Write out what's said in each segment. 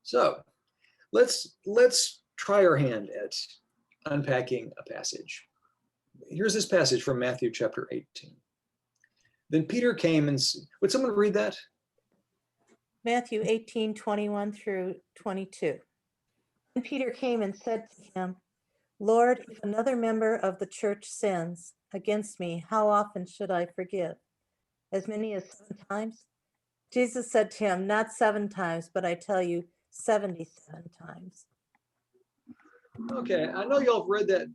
So let's try our hand at unpacking a passage. Here's this passage from Matthew chapter 18. Then Peter came and, would someone read that? Matthew 18:21 through 22. And Peter came and said to him, Lord, if another member of the church sins against me, how often should I forgive? As many as 7 times? Jesus said to him, not 7 times, but I tell you, 77 times. Okay, I know y'all have read that,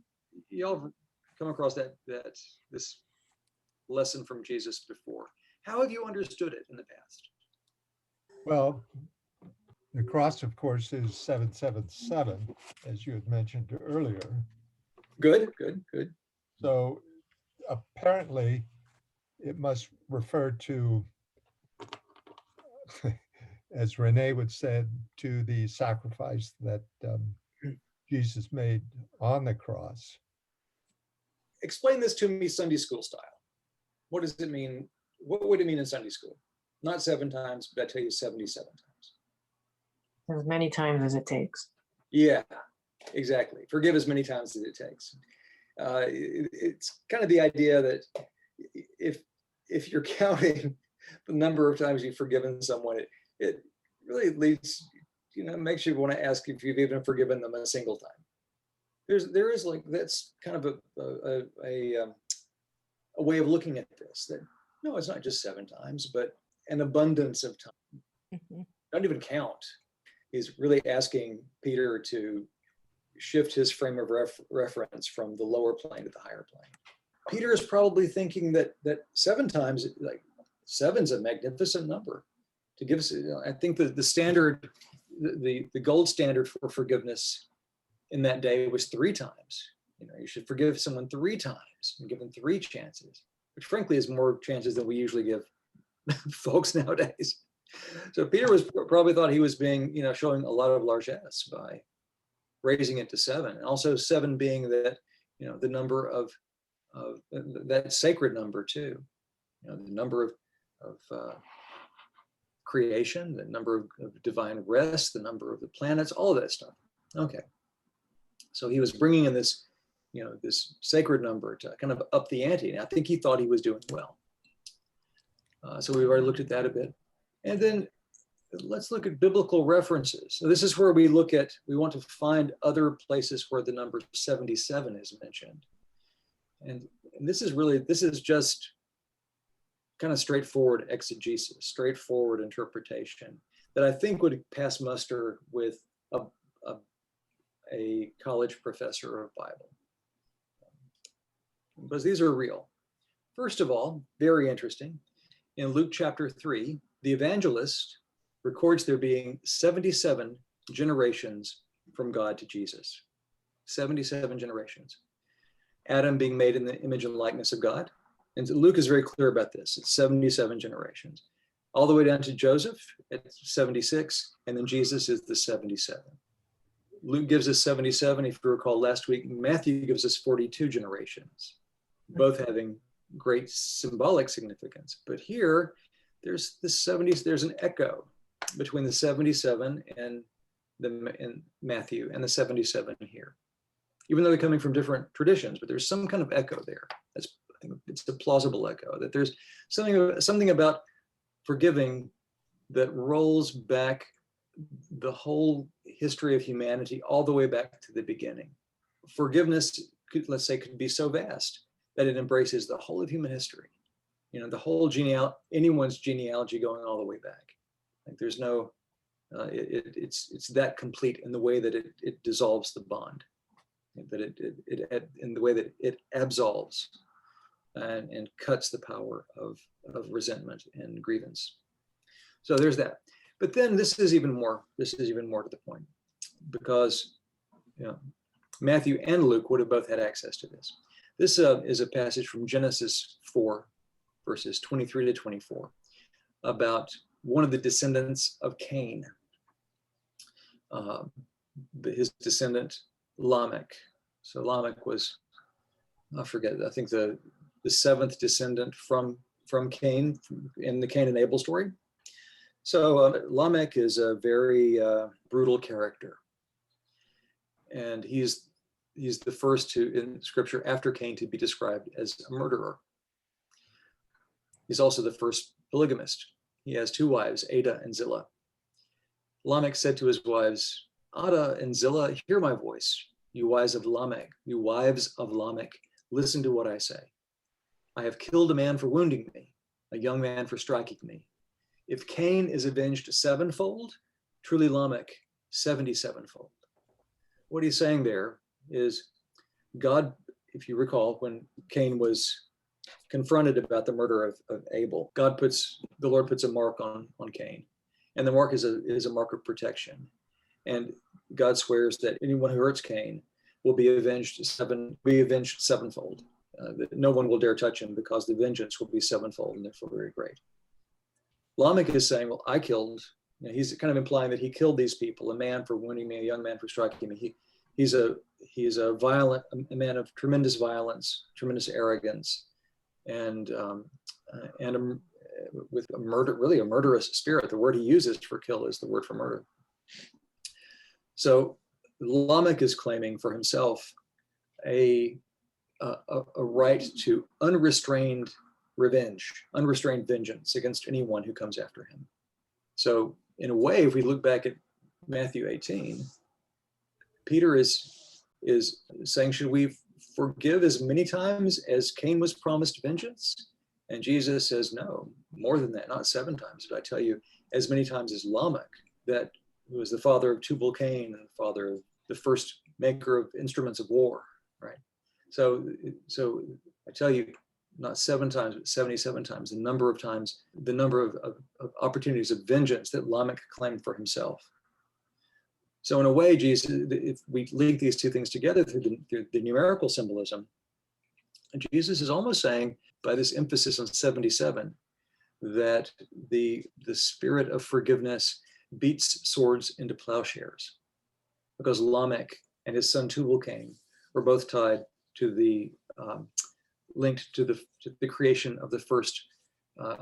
y'all have come across this lesson from Jesus before. How have you understood it in the past? Well, the cross, of course, is 777, as you had mentioned earlier. Good. So apparently it must refer to, as Renee would say, to the sacrifice that Jesus made on the cross. Explain this to me Sunday school style. What does it mean? What would it mean in Sunday school? Not 7 times, but I tell you 77 times. As many times as it takes. Yeah, exactly. Forgive as many times as it takes. It's kind of the idea that if you're counting the number of times you've forgiven someone, it really leads, makes you want to ask if you've even forgiven them a single time. There is like, that's kind of a way of looking at this, that no, it's not just 7 times, but an abundance of time. Mhm. Don't even count. He's really asking Peter to shift his frame of reference from the lower plane to the higher plane. Peter is probably thinking that 7 times, like 7's a magnificent number to give us. I think that the standard, the gold standard for forgiveness in that day was 3 times. You should forgive someone 3 times and give them 3 chances, which frankly is more chances than we usually give folks nowadays. So Peter was probably thought he was being, showing a lot of largesse by raising it to 7, and also 7 being that, the number of that sacred number too, the number of creation, the number of divine rest, the number of the planets, all of that stuff. Okay, so he was bringing in this, this sacred number to kind of up the ante, and I think he thought he was doing well. So we've already looked at that a bit. And then let's look at biblical references. So this is where we want to find other places where the number 77 is mentioned. And this is just kind of straightforward exegesis, straightforward interpretation that I think would pass muster with a college professor of Bible. Because these are real. First of all, very interesting, in Luke chapter 3, the evangelist records there being 77 generations from God to Jesus. 77 generations. Adam being made in the image and likeness of God. And Luke is very clear about this. It's 77 generations. All the way down to Joseph at 76, and then Jesus is the 77. Luke gives us 77, if you recall last week. Matthew gives us 42 generations, both having great symbolic significance. But here, there's the 70s, there's an echo between the 77 and in Matthew and the 77 here. Even though they're coming from different traditions, but there's some kind of echo there. I think it's a plausible echo, that there's something about forgiving that rolls back the whole history of humanity all the way back to the beginning. Forgiveness, let's say, could be so vast that it embraces the whole of human history. The whole anyone's genealogy going all the way back. Like there's no, it's that complete in the way that it dissolves the bond, that it in the way that it absolves and cuts the power of resentment and grievance. So there's that. But then this is even more to the point, because Matthew and Luke would have both had access to this. This is a passage from Genesis 4, verses 23 to 24, about one of the descendants of Cain, his descendant Lamech. So Lamech was, I think the 7th descendant from Cain in the Cain and Abel story. So Lamech is a very brutal character. And he's the first in scripture after Cain to be described as a murderer. He's also the first polygamist. He has two wives, Ada and Zillah. Lamech said to his wives, Ada and Zillah, hear my voice. You wives of Lamech, listen to what I say. I have killed a man for wounding me, a young man for striking me. If Cain is avenged sevenfold, truly Lamech 77-fold. What he's saying there is God, if you recall, when Cain was confronted about the murder of Abel, the Lord puts a mark on Cain. And the mark is a mark of protection. And God swears that anyone who hurts Cain will be avenged sevenfold. That no one will dare touch him because the vengeance will be sevenfold and therefore very great. Lamech is saying, well, I killed, he's kind of implying that he killed these people, a man for wounding me, a young man for striking me. He's a man of tremendous violence, tremendous arrogance, and with a murderous spirit. The word he uses for kill is the word for murder. So Lamech is claiming for himself a right to unrestrained revenge, unrestrained vengeance against anyone who comes after him. So in a way, if we look back at Matthew 18, Peter is saying, should we forgive as many times as Cain was promised vengeance? And Jesus says, no, more than that, not 7 times, but I tell you, as many times as Lamech, that who was the father of Tubal-Cain and the father of the first maker of instruments of war, right? So I tell you, not 7 times, but 77 times, the number of opportunities of vengeance that Lamech claimed for himself. So in a way, Jesus, if we link these two things together through the numerical symbolism, Jesus is almost saying, by this emphasis on 77, that the spirit of forgiveness beats swords into plowshares, because Lamech and his son Tubal-Cain were both tied to linked to the creation of the first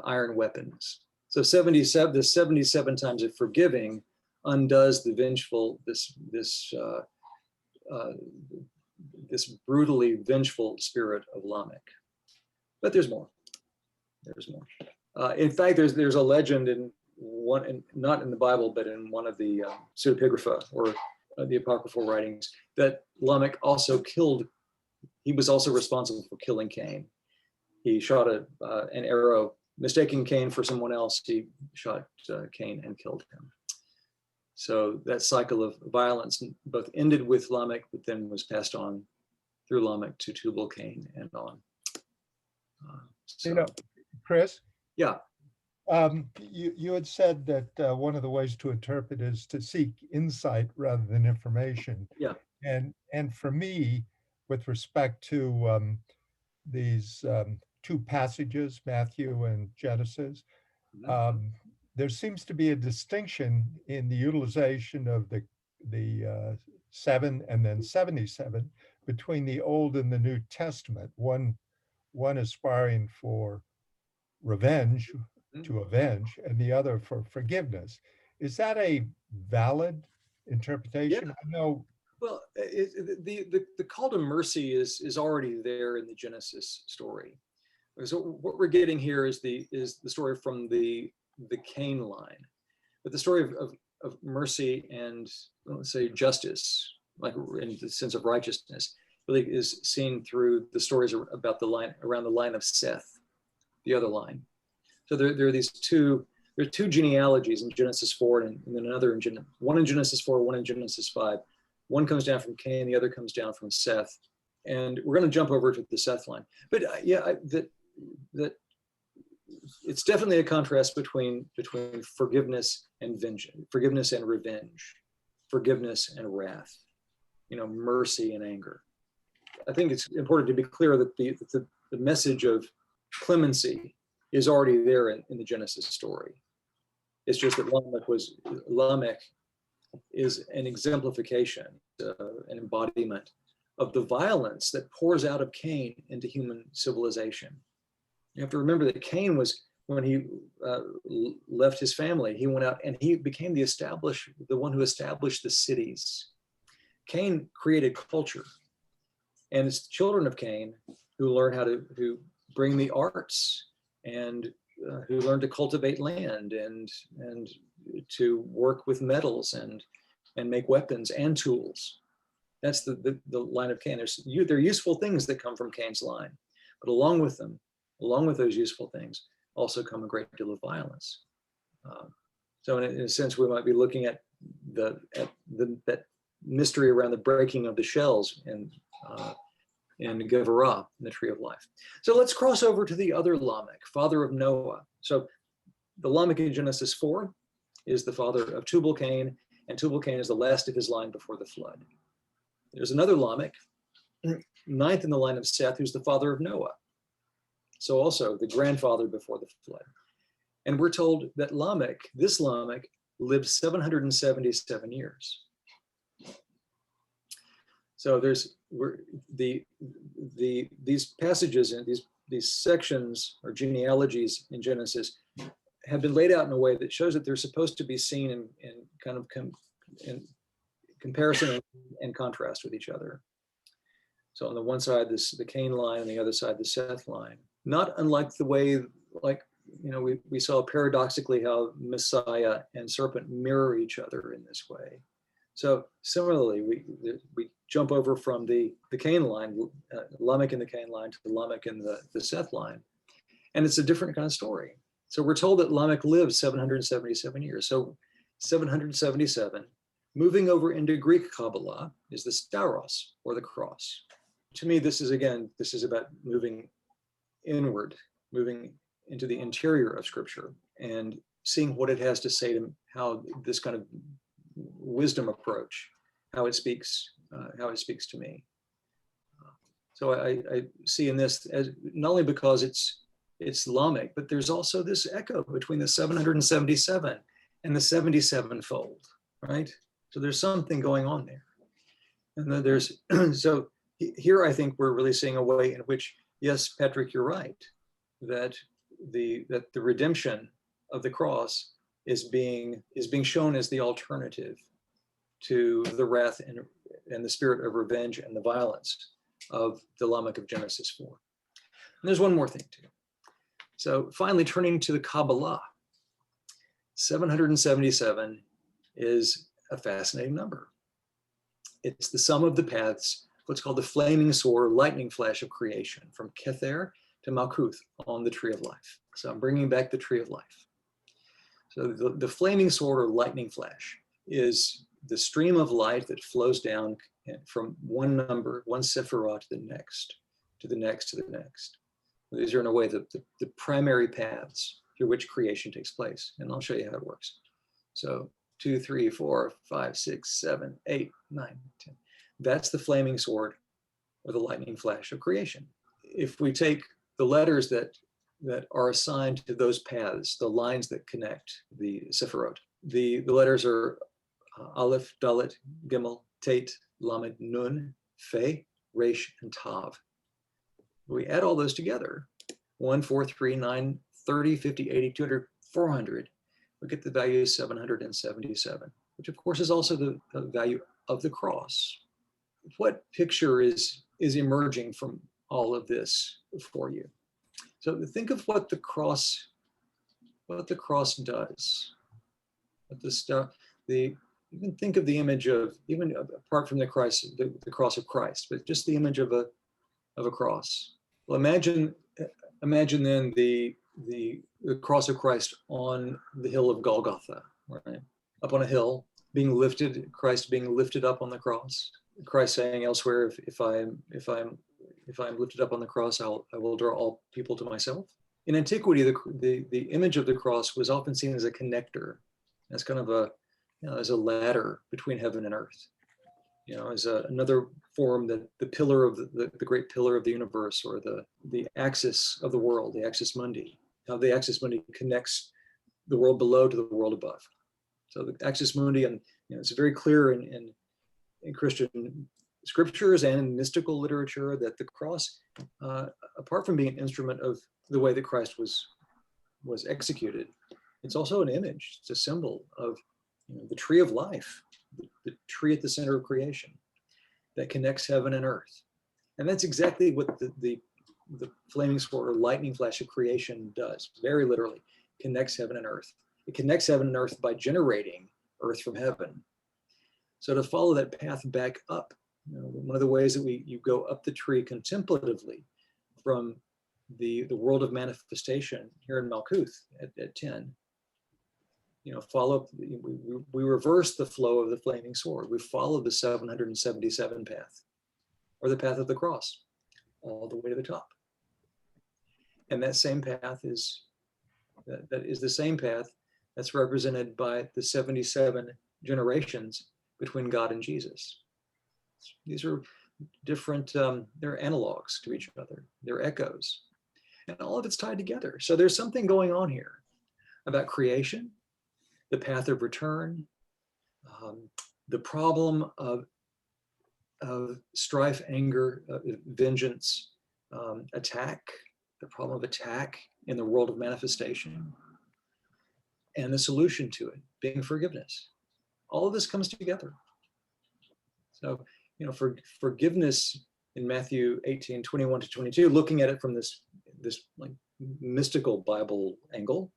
iron weapons. So the 77 times of forgiving undoes the vengeful, this brutally vengeful spirit of Lamech. But there's more. In fact, there's a legend not in the Bible, but in one of the pseudepigrapha or the apocryphal writings, that Lamech he was also responsible for killing Cain. He shot an arrow, mistaking Cain for someone else. He shot Cain and killed him. So that cycle of violence both ended with Lamech, but then was passed on through Lamech to Tubal-Cain and on. Chris? Yeah. You had said that one of the ways to interpret is to seek insight rather than information. Yeah. And for me, with respect to these 2 passages, Matthew and Genesis, there seems to be a distinction in the utilization of the 7 and then 77 between the Old and the New Testament. One aspiring for revenge, to avenge, and the other for forgiveness. Is that a valid interpretation? Yeah. I know. Well, the call to mercy is already there in the Genesis story. So what we're getting here is the story from the Cain line, but the story of mercy and, let's say, justice, like in the sense of righteousness, really is seen through the stories about around the line of Seth, the other line. So there are these two genealogies in Genesis 4 and then another one in Genesis 4, one in Genesis 5. One comes down from Cain, the other comes down from Seth. And we're going to jump over to the Seth line. But that it's definitely a contrast between forgiveness and vengeance, forgiveness and revenge, forgiveness and wrath, mercy and anger. I think it's important to be clear that the message of clemency is already there in the Genesis story. It's just that Lamech is an exemplification, an embodiment of the violence that pours out of Cain into human civilization. You have to remember that Cain was when he left his family, he went out and he became the one who established the cities. Cain created culture, and it's the children of Cain who learn how to bring the arts, and who learn to cultivate land and to work with metals and make weapons and tools. That's the line of Cain. There are useful things that come from Cain's line, but along with those useful things, also come a great deal of violence. So in a sense, we might be looking at that mystery around the breaking of the shells in Gevarah, in the Tree of Life. So let's cross over to the other Lamech, father of Noah. So the Lamech in Genesis 4 is the father of Tubal-Cain, and Tubal-Cain is the last of his line before the flood. There's another Lamech, ninth in the line of Seth, who's the father of Noah. So also the grandfather before the flood. And we're told that this Lamech, lived 777 years. So these passages and these sections or genealogies in Genesis have been laid out in a way that shows that they're supposed to be seen in kind of in comparison and contrast with each other. So on the one side, the Cain line, on the other side, the Seth line. Not unlike the way, we saw paradoxically how Messiah and serpent mirror each other in this way. So similarly, we jump over from the Cain line, Lamech in the Cain line, to the Lamech in the Seth line. And it's a different kind of story. So we're told that Lamech lived 777 years. So 777, moving over into Greek Kabbalah, is the stauros, or the cross. To me, this is about moving inward, moving into the interior of Scripture and seeing what it has to say to how this kind of wisdom approach, how it speaks to me. So I see in this, as not only because it's Lamech, but there's also this echo between the 777 and the 77-fold, right? So there's something going on there. And then there's, so here I think we're really seeing a way in which, yes, Patrick, you're right, that the redemption of the cross is being shown as the alternative to the wrath and the spirit of revenge and the violence of the Lamech of Genesis 4. And there's one more thing too. So finally, turning to the Kabbalah, 777 is a fascinating number. It's the sum of the paths, what's called the flaming sword, lightning flash of creation, from Kether to Malkuth on the Tree of Life. So I'm bringing back the Tree of Life. So the flaming sword or lightning flash is the stream of light that flows down from one number, one sephirah, to the next, to the next, to the next. These are in a way the primary paths through which creation takes place. And I'll show you how it works. So 2, 3, 4, 5, 6, 7, 8, 9, 10. That's the flaming sword or the lightning flash of creation. If we take the letters that are assigned to those paths, the lines that connect the sephirot, the letters are Aleph, Dalet, Gimel, Tet, Lamed, Nun, Fe, Resh, and Tav. We add all those together, 1, 4, 3, 9, 30, 50, 80, 200, 400, we get the value 777, which of course is also the value of the cross. What picture is emerging from all of this for you? So think of what the cross does. You can think of the image of, even apart from the cross of Christ, but just the image of a cross. Well, imagine then the cross of Christ on the hill of Golgotha, right? Up on a hill, being lifted, Christ being lifted up on the cross. Christ saying elsewhere, if I'm lifted up on the cross, I will draw all people to myself. In antiquity, the image of the cross was often seen as a connector, as kind of as a ladder between heaven and earth. As another form that the pillar of the great pillar of the universe, or the axis of the world, the axis mundi. How the axis mundi connects the world below to the world above. So the axis mundi, and it's very clear in Christian scriptures and in mystical literature that the cross, apart from being an instrument of the way that Christ was was executed, it's also an image. It's a symbol of the tree of life, the tree at the center of creation that connects heaven and earth. And that's exactly what the flaming sword or lightning flash of creation does, very literally, connects heaven and earth. It connects heaven and earth by generating earth from heaven. So to follow that path back up, one of the ways that you go up the tree contemplatively from the world of manifestation here in Malkuth at 10, we reverse the flow of the flaming sword. We follow the 777 path, or the path of the cross, all the way to the top. And that same path is the same path that's represented by the 77 generations between God and Jesus. These are different, they're analogs to each other. They're echoes. And all of it's tied together. So there's something going on here about creation, the path of return, the problem of strife, anger, vengeance, attack, the problem of attack in the world of manifestation, and the solution to it being forgiveness. All of this comes together. So, for forgiveness in Matthew 18, 21 to 22, looking at it from this like mystical Bible angle,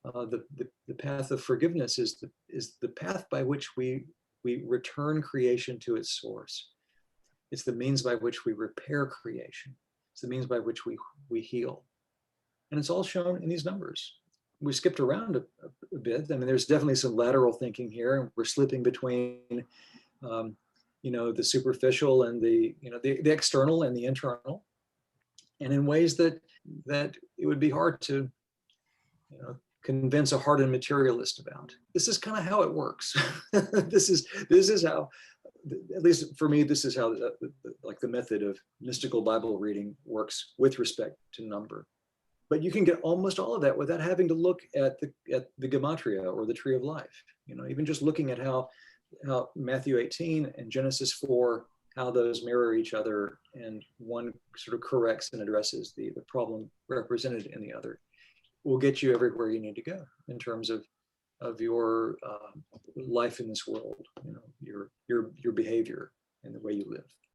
the path of forgiveness is the path by which we return creation to its source. It's the means by which we repair creation. It's the means by which we heal. And it's all shown in these numbers. We skipped around a bit. I mean, there's definitely some lateral thinking here, and we're slipping between, the superficial and the external and the internal, and in ways that it would be hard to, convince a hardened materialist about. This is kind of how it works. This is how, at least for me, this is how the method of mystical Bible reading works with respect to number. But you can get almost all of that without having to look at the gematria or the tree of life. Even just looking at how Matthew 18 and Genesis 4, how those mirror each other, and one sort of corrects and addresses the problem represented in the other, will get you everywhere you need to go in terms of your life in this world, your behavior and the way you live.